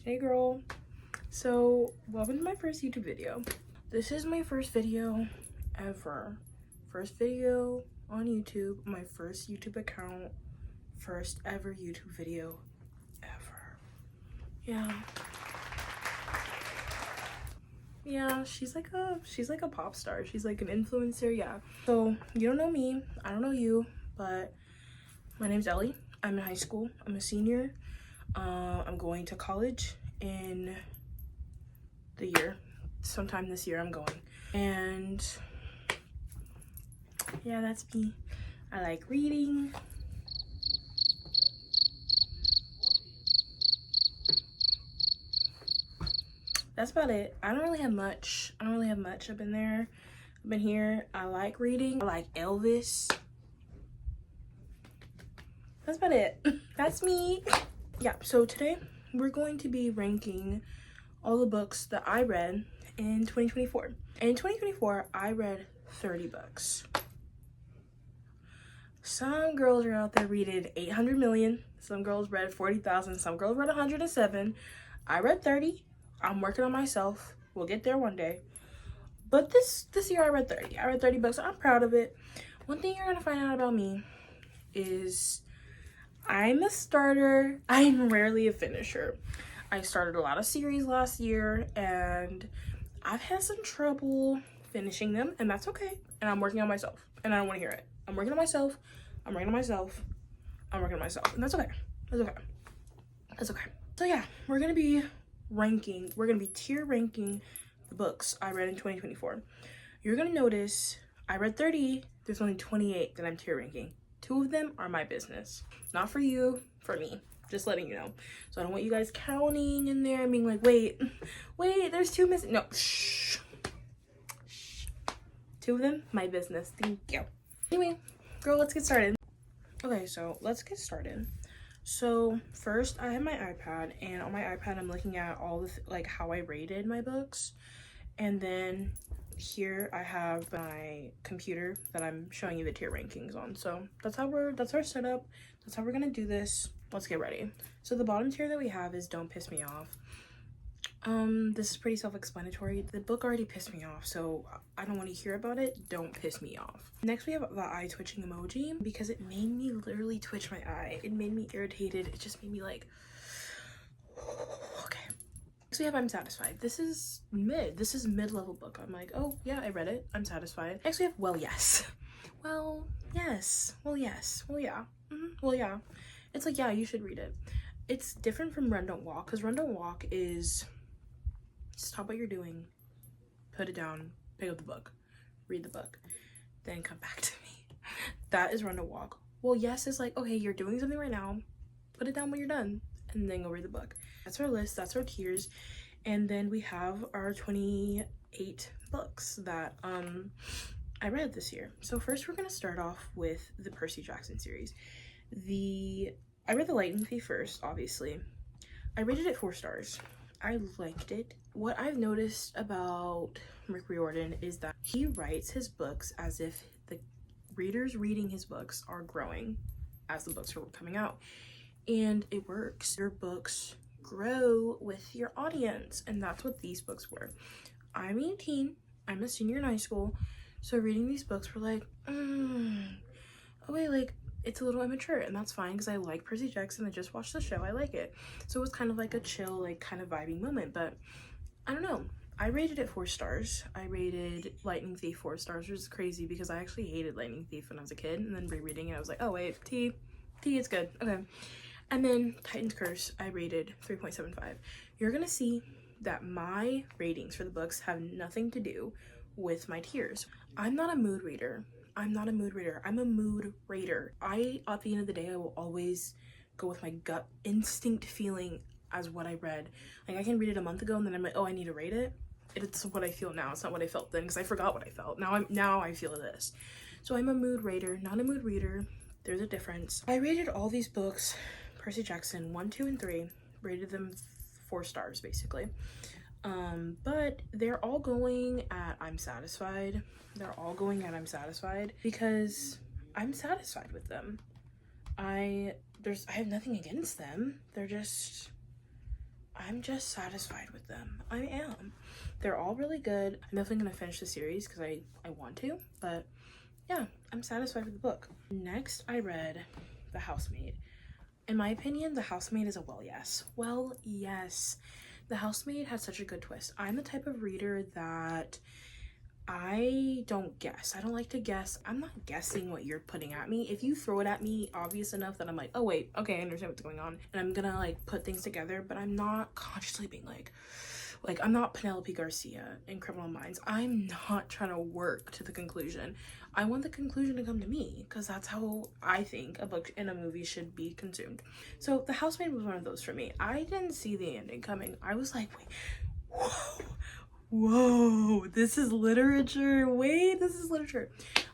Hey girl. So welcome to my first YouTube video. This is my first video ever. First video on YouTube, my first YouTube account, first ever YouTube video ever. Yeah, she's like a pop star. She's like an influencer, yeah. So you don't know me, I don't know you, but my name's Ellie. I'm in high school. I'm a senior. I'm going to college in the year. Sometime this year I'm going. And yeah, that's me. I like reading. That's about it. I don't really have much. I've been there. I've been here. I like reading. I like Elvis. That's about it. That's me. Yeah, so today we're going to be ranking all the books that I read in 2024. And in 2024, I read 30 books. Some girls are out there reading 800 million. Some girls read 40,000. Some girls read 107. I read 30. I'm working on myself. We'll get there one day. But this year I read 30. I read 30 books. I'm proud of it. One thing you're going to find out about me is I'm a starter. I'm rarely a finisher. I started a lot of series last year and I've had some trouble finishing them, and that's okay. And I'm working on myself and I don't want to hear it. I'm working on myself. I'm working on myself. I'm working on myself. And that's okay. That's okay. That's okay. So yeah, we're going to be tier ranking the books I read in 2024. You're going to notice I read 30. There's only 28 that I'm tier ranking. 2 of them are my business. Not for you, for me. Just letting you know. So I don't want you guys counting in there and being like, wait, there's 2 missing. No, shh. 2 of them, my business. Thank you. Anyway, girl, let's get started. Okay, so let's get started. So first I have my iPad, and on my iPad I'm looking at all the like how I rated my books, and then here I have my computer that I'm showing you the tier rankings on. So that's our setup. That's how we're gonna do this. Let's get ready. So the bottom tier that we have is Don't Piss Me Off. This is pretty self-explanatory. The book already pissed me off, so I don't want to hear about it. Don't piss me off. Next we have the eye twitching emoji, because it made me literally twitch my eye. It made me irritated. It just made me like, okay. Next we have I'm Satisfied. This is mid-level book. I'm like, oh yeah, I read it. I'm satisfied. Next we have Well Yes. Well yes. Well yes. Well yeah. Well yeah. It's like, yeah, you should read it. It's different from Run Don't Walk, because Run Don't Walk is stop what you're doing, put it down, pick up the book, read the book, then come back to me. That is Run Don't Walk. Well yes is like, okay, you're doing something right now, put it down when you're done, and then go read the book. That's our list, that's our tiers. And then we have our 28 books that I read this year. So first we're gonna start off with the Percy Jackson series. I read The Lightning Thief first, obviously. I rated it 4 stars. I liked it. What I've noticed about Rick Riordan is that he writes his books as if the readers reading his books are growing as the books are coming out. And it works. Your books grow with your audience, and that's what these books were. I'm 18. I'm a senior in high school. So reading these books were like, oh wait, like, it's a little immature, and that's fine because I like Percy Jackson. I just watched the show. I like it. So it was kind of like a chill, like kind of vibing moment. But I don't know. I rated it 4 stars. I rated Lightning Thief 4 stars, which is crazy because I actually hated Lightning Thief when I was a kid, and then rereading it, I was like, oh wait, T, it's good. Okay. And then Titan's Curse, I rated 3.75. You're gonna see that my ratings for the books have nothing to do with my tiers. I'm not a mood reader. I'm a mood rater. At the end of the day, I will always go with my gut instinct feeling as what I read. Like, I can read it a month ago and then I'm like, oh, I need to rate it. It's what I feel now. It's not what I felt then, because I forgot what I felt. Now I feel this. So I'm a mood rater, not a mood reader. There's a difference. I rated all these books, Percy Jackson 1, 2, and 3, rated them 4 stars basically. But they're all going at I'm satisfied. They're all going at I'm satisfied because I'm satisfied with them. I have nothing against them. They're just, I'm just satisfied with them. I am. They're all really good. I'm definitely gonna finish the series because I want to, but yeah, I'm satisfied with the book. Next, I read The Housemaid. In my opinion, The Housemaid is a well yes. Well, yes. The Housemaid had such a good twist. I'm the type of reader that I don't guess. I don't like to guess. I'm not guessing what you're putting at me. If you throw it at me obvious enough that I'm like, oh wait, okay, I understand what's going on, and I'm gonna like put things together, but I'm not consciously being like I'm not Penelope Garcia in Criminal Minds. I'm not trying to work to the conclusion. I want the conclusion to come to me because that's how I think a book and a movie should be consumed. So The Housemaid was one of those for me. I didn't see the ending coming. I was like, wait, whoa, this is literature. Wait, this is literature.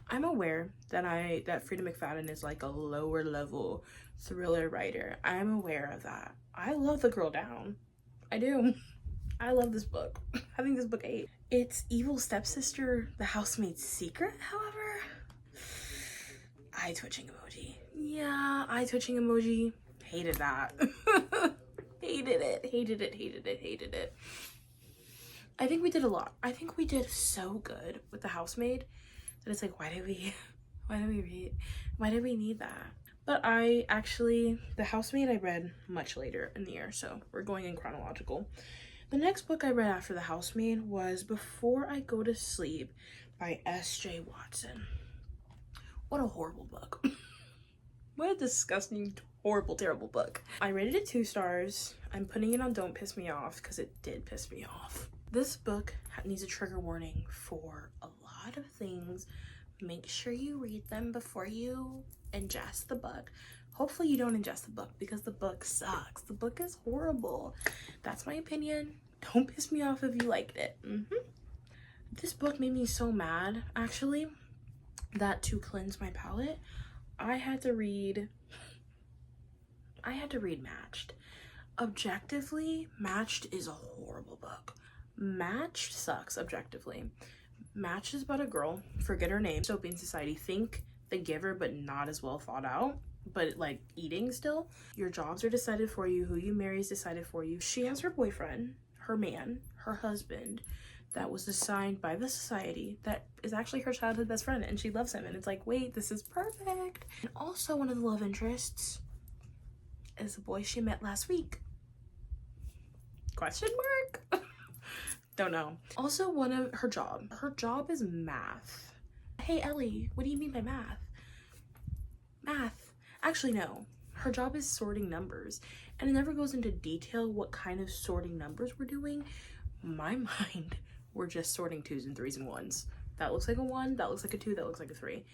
I'm aware that Frida McFadden is like a lower level thriller writer. I'm aware of that. I love The Girl Down. I do. I love this book. I think this book ate. It's Evil Stepsister, The Housemaid's Secret, however. Eye twitching emoji. Yeah, eye twitching emoji. Hated that. Hated it. I think we did a lot. I think we did so good with The Housemaid that it's like, why did we need that? But The Housemaid I read much later in the year, so we're going in chronological. The next book I read after The Housemaid was Before I Go to Sleep by S.J. Watson. What a horrible book. What a disgusting, horrible, terrible book. I rated it 2 stars. I'm putting it on Don't Piss Me Off because it did piss me off. This book needs a trigger warning for a lot of things. Make sure you read them before you ingest the book. Hopefully you don't ingest the book because the book sucks. The book is horrible. That's my opinion. Don't piss me off if you liked it. This book made me so mad, actually, that to cleanse my palate, I had to read Matched. Objectively, Matched is a horrible book. Matched sucks objectively. Matched is about a girl, forget her name, dystopian society, think The Giver but not as well thought out, but like eating still. Your jobs are decided for you, who you marry is decided for you. She has her boyfriend, her man, her husband, that was assigned by the society that is actually her childhood best friend, and she loves him, and it's like, wait, this is perfect. And also one of the love interests is the boy she met last week. Question mark? Don't know. Also her job is math. Hey Ellie, what do you mean by math? Math. Actually no, her job is sorting numbers, and it never goes into detail what kind of sorting numbers we're doing. My mind, we're just sorting 2s and 3s and 1s. That looks like a 1, that looks like a 2, that looks like a 3.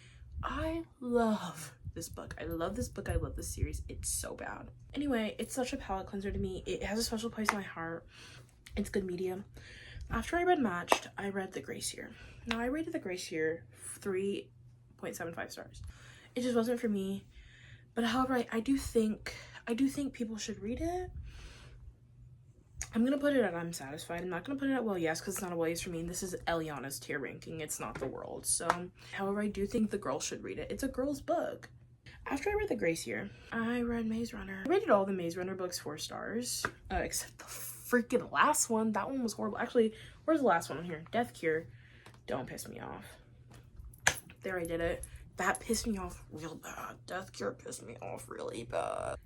I love this book. I love this book. I love this series. It's so bad. Anyway, it's such a palate cleanser to me. It has a special place in my heart. It's good media. After I read Matched, I read The Grace Year. Now, I rated The Grace Year 3.75 stars. It just wasn't for me. But however, I do think people should read it. I'm gonna put it at I'm satisfied. I'm not gonna put it at well yes because it's not a well yes for me. This is Eliana's tier ranking. It's not the world. So, however, I do think the girls should read it. It's a girl's book. After I read The Grace Year, I read Maze Runner. I rated all the Maze Runner books 4 stars, except the freaking last one. That one was horrible. Actually, where's the last one on here? Death Cure. Don't piss me off. There, I did it. That pissed me off real bad. Death Cure pissed me off really bad.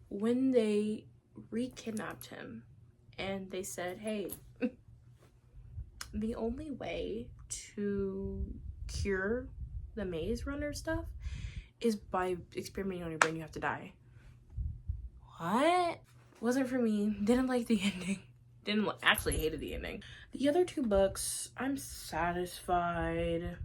When they re-kidnapped him and they said, hey, the only way to cure the Maze Runner stuff is by experimenting on your brain. You have to die. What? Wasn't for me. Didn't like the ending. Actually hated the ending. The other 2 books, I'm satisfied.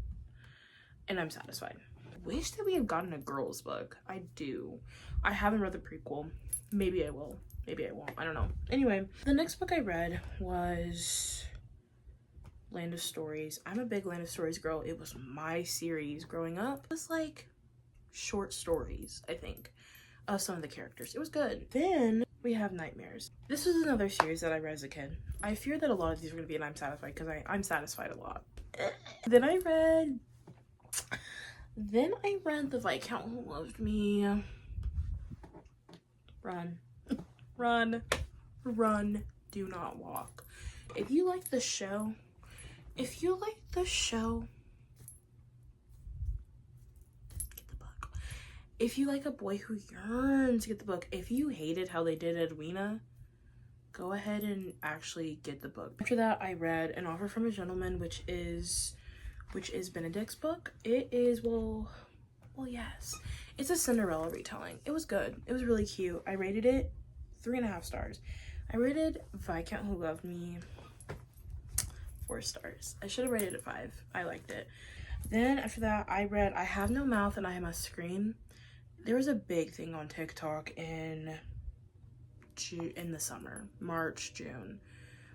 And I'm satisfied. Wish that we had gotten a girls book. I do. I haven't read the prequel. Maybe I will. Maybe I won't. I don't know. Anyway, the next book I read was Land of Stories. I'm a big Land of Stories girl. It was my series growing up. It was like short stories, I think, of some of the characters. It was good. Then we have Nightmares. This was another series that I read as a kid. I fear that a lot of these are going to be an I'm satisfied because I'm satisfied a lot. Then I read The Viscount Who Loved Me. Run. Run. Run. Do not walk. If you like the show, get the book. If you like A Boy Who Yearns, get the book. If you hated how they did Edwina, go ahead and actually get the book. After that, I read An Offer from a Gentleman, which is Benedict's book. It is, well, yes. It's a Cinderella retelling. It was good. It was really cute. I rated it 3.5 stars. I rated Viscount Who Loved Me 4 stars. I should have rated it 5. I liked it. Then after that, I read I Have No Mouth and I Must Scream. There was a big thing on TikTok in the summer, March, June,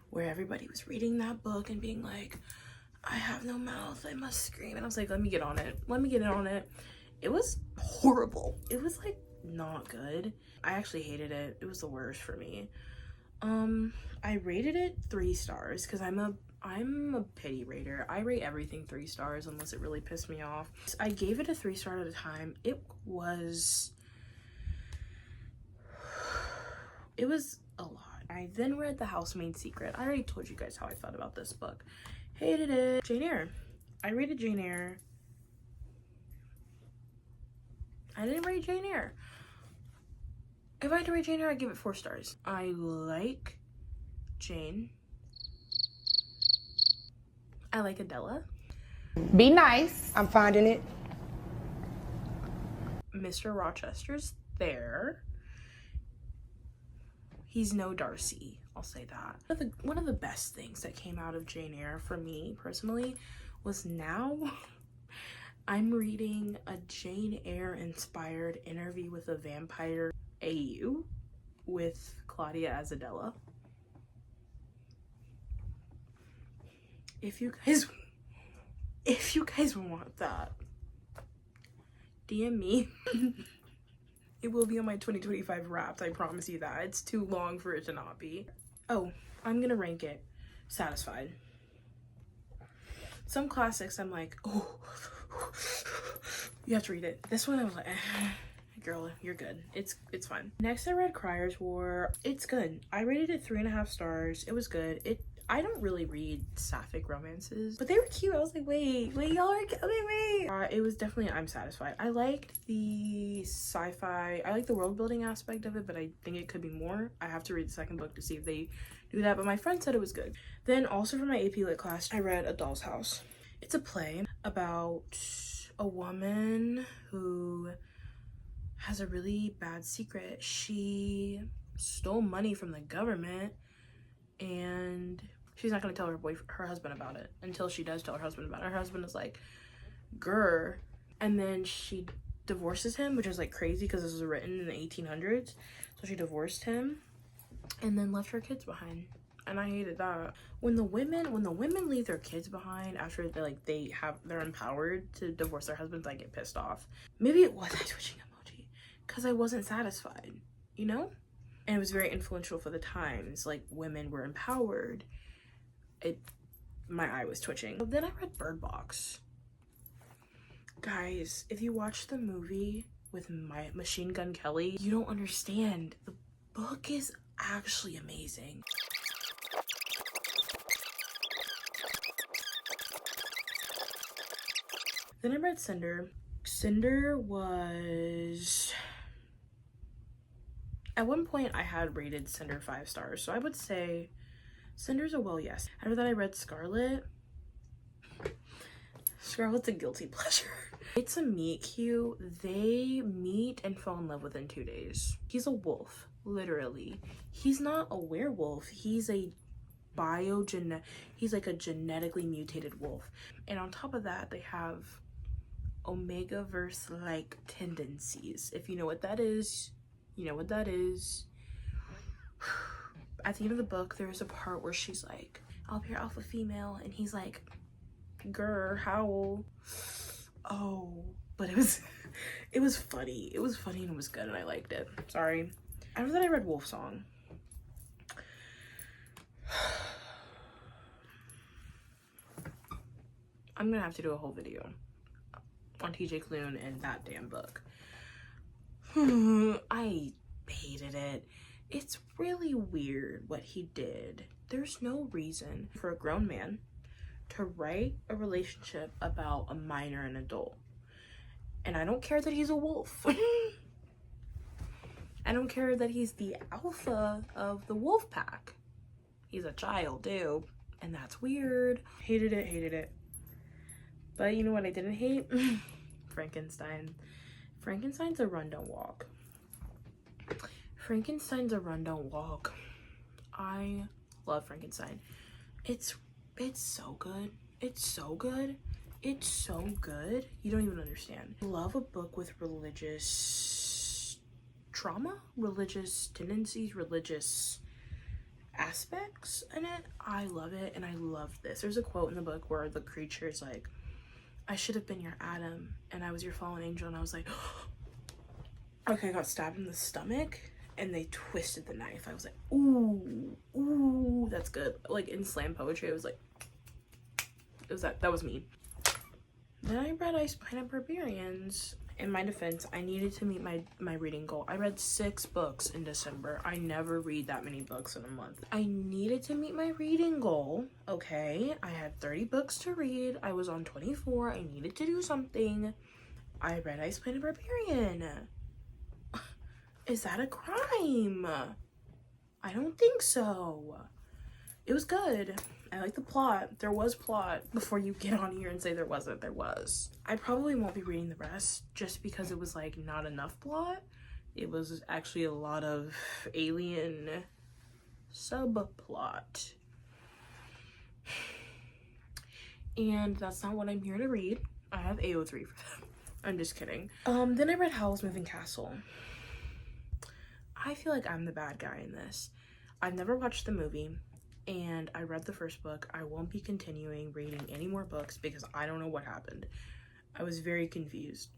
where everybody was reading that book and being like, I have no mouth, I must scream. And I was like, let me get on it. Let me get on it. It was horrible. It was like not good. I actually hated it. It was the worst for me. I rated it 3 stars because I'm a pity rater. I rate everything 3 stars unless it really pissed me off. I gave it a 3 star at a time. It was a lot. I then read The Housemaid's Secret. I already told you guys how I felt about this book. Hated it. Jane Eyre. I rated Jane Eyre. I didn't rate Jane Eyre. If I had to rate Jane Eyre, I'd give it 4 stars. I like Jane. I like Adela. Be nice. I'm finding it. Mr. Rochester's there. He's no Darcy, I'll say that. One of the best things that came out of Jane Eyre for me personally was now I'm reading a Jane Eyre inspired Interview with a Vampire AU with Claudia as Adela. If you guys want that, DM me. It will be on my 2025 Wrapped, I promise you that. It's too long for it to not be. Oh, I'm gonna rank it Satisfied. Some classics I'm like, oh, you have to read it. This one I was like, girl, you're good. It's fine. Next I read Crier's War. It's good. I rated it 3.5 stars. It was good. I don't really read sapphic romances, but they were cute. I was like, wait, y'all are, wait. It was definitely, I'm satisfied. I liked the sci-fi, I like the world building aspect of it, but I think it could be more. I have to read the second book to see if they do that, but my friend said it was good. Then also for my AP Lit class, I read A Doll's House. It's a play about a woman who has a really bad secret. She stole money from the government and she's not going to tell her husband about it until she does tell her husband about it. Her husband is like, grr. And then she divorces him, which is like crazy because this was written in the 1800s. So she divorced him and then left her kids behind. And I hated that. When the women leave their kids behind after they're empowered to divorce their husbands, I get pissed off. Maybe it was a twitching emoji because I wasn't satisfied, you know? And it was very influential for the times. Like, women were empowered. My eye was twitching. But then I read Bird Box. Guys, if you watch the movie with Machine Gun Kelly, you don't understand. The book is actually amazing. Then I read Cinder. Cinder was... At one point, I had rated Cinder 5 stars, so I would say Cinder's a well yes. After that, I read Scarlet. Scarlet's a guilty pleasure. It's a meet cute. They meet and fall in love within 2 days. He's a wolf, literally. He's not a werewolf. He's a he's like a genetically mutated wolf. And on top of that, they have Omega-verse-like tendencies. If you know what that is, you know what that is. At the end of the book, there's a part where she's like, I'll be your alpha female. And he's like, grr, howl. Oh, but it was funny. It was funny and it was good and I liked it. Sorry. After that, I read Wolf Song. I'm gonna have to do a whole video on TJ Klune and that damn book. I hated it. It's really weird what he did. There's no reason for a grown man to write a relationship about a minor and adult. And I don't care that he's a wolf. I don't care that he's the alpha of the wolf pack. He's a child too, and that's weird. Hated it. But you know what I didn't hate? Frankenstein. Frankenstein's a run, don't walk. Frankenstein's a run, don't walk. I love Frankenstein. It's so good. It's so good. It's so good. You don't even understand. I love a book with religious trauma, religious tendencies, religious aspects in it. I love it, and I love this. There's a quote in the book where the creature is like, I should have been your Adam, and I was your fallen angel, and I was like, okay, I got stabbed in the stomach, and they twisted the knife. I was like, ooh, that's good. Like in slam poetry, it was like, that was me. Then I read I Spy and Barbarians. In my defense, I needed to meet my reading goal. I read 6 books in December. I never read that many books in a month. I needed to meet my reading goal, okay? I had 30 books to read. I was on 24. I needed to do something. I read I Spy and Barbarian. Is that a crime? I don't think so. It was good. I like the plot. There was plot. Before you get on here and say there wasn't, there was. I probably won't be reading the rest just because it was like not enough plot. It was actually a lot of alien subplot. And that's not what I'm here to read. I have AO3 for that. I'm just kidding. Then I read Howl's Moving Castle. I feel like I'm the bad guy in this. I've never watched the movie, and I read the first book. I won't be continuing reading any more books because I don't know what happened. I was very confused.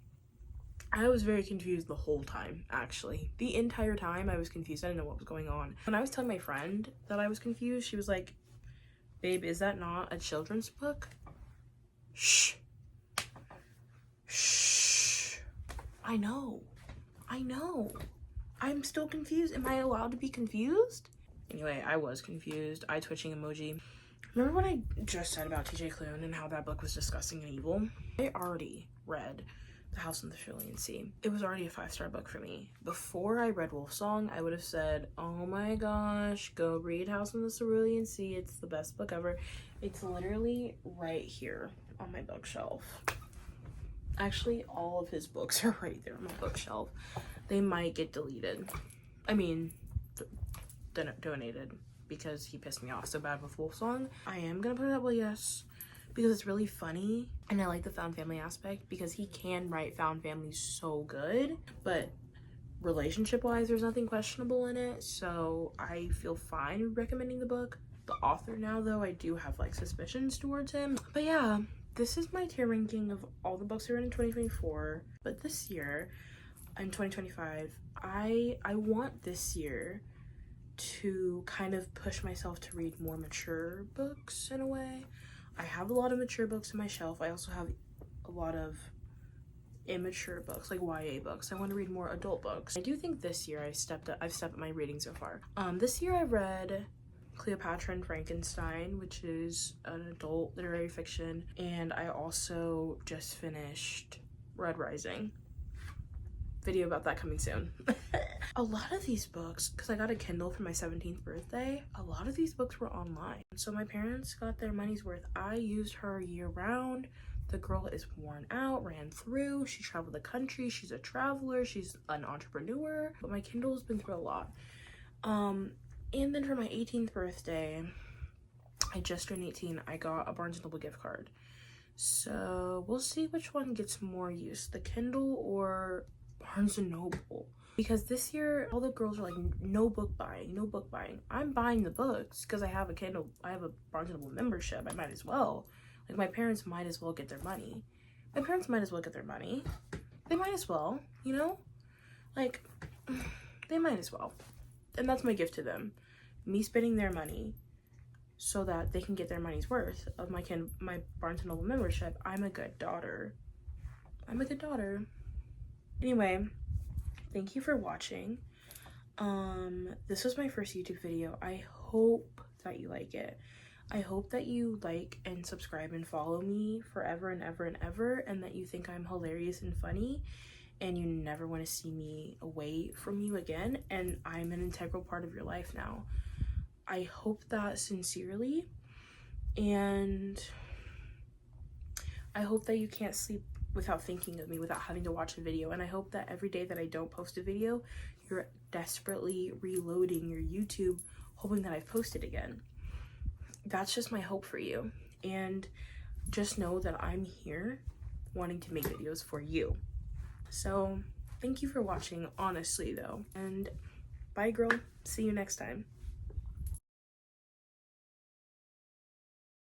I was very confused the whole time, actually. The entire time I was confused. I didn't know what was going on. When I was telling my friend that I was confused, she was like, babe, is that not a children's book? Shh. Shh. I know. I'm still confused. Am I allowed to be confused? Anyway, I was confused. Eye twitching emoji. Remember what I just said about TJ Klune and how that book was disgusting and evil? I already read The House on the Cerulean Sea. It was already a 5-star book for me. Before I read Wolfsong, I would have said, oh my gosh, go read House on the Cerulean Sea. It's the best book ever. It's literally right here on my bookshelf. Actually, all of his books are right there on my bookshelf. They might get deleted. I mean, donated, because he pissed me off so bad with Wolfsong. I am gonna put it up with yes, because it's really funny, and I like the found family aspect, because he can write found families so good, but relationship wise there's nothing questionable in it, so I feel fine recommending the book. The author now though, I do have like suspicions towards him. But yeah, this is my tier ranking of all the books I read in 2024. But this year in 2025, I want this year to kind of push myself to read more mature books in a way. I have a lot of mature books on my shelf. I also have a lot of immature books, like YA books. I want to read more adult books. I do think this year I've stepped up my reading so far. This year I read Cleopatra and Frankenstein, which is an adult literary fiction, and I also just finished Red Rising. Video about that coming soon. A lot of these books, because I got a Kindle for my 17th birthday, a lot of these books were online. So my parents got their money's worth. I used her year round. The girl is worn out, ran through. She traveled the country. She's a traveler. She's an entrepreneur. But my Kindle has been through a lot. And then for my 18th birthday, I just turned 18, I got a Barnes & Noble gift card. So we'll see which one gets more use, the Kindle or Barnes & Noble. Because this year, all the girls are like, no book buying, no book buying. I'm buying the books because I have a Kindle, I have a Barnes & Noble membership. I might as well. Like, my parents might as well get their money. My parents might as well get their money. They might as well, you know? Like, they might as well. And that's my gift to them. Me spending their money so that they can get their money's worth of my Barnes & Noble membership. I'm a good daughter. I'm a good daughter. Anyway, thank you for watching. This was my first YouTube video. I hope that you like it. I hope that you like and subscribe and follow me forever and ever and ever, and that you think I'm hilarious and funny and you never want to see me away from you again, and I'm an integral part of your life now. I hope that sincerely, and I hope that you can't sleep without thinking of me, without having to watch a video. And I hope that every day that I don't post a video, you're desperately reloading your YouTube, hoping that I've posted again. That's just my hope for you. And just know that I'm here wanting to make videos for you. So thank you for watching, honestly though. And bye girl, see you next time.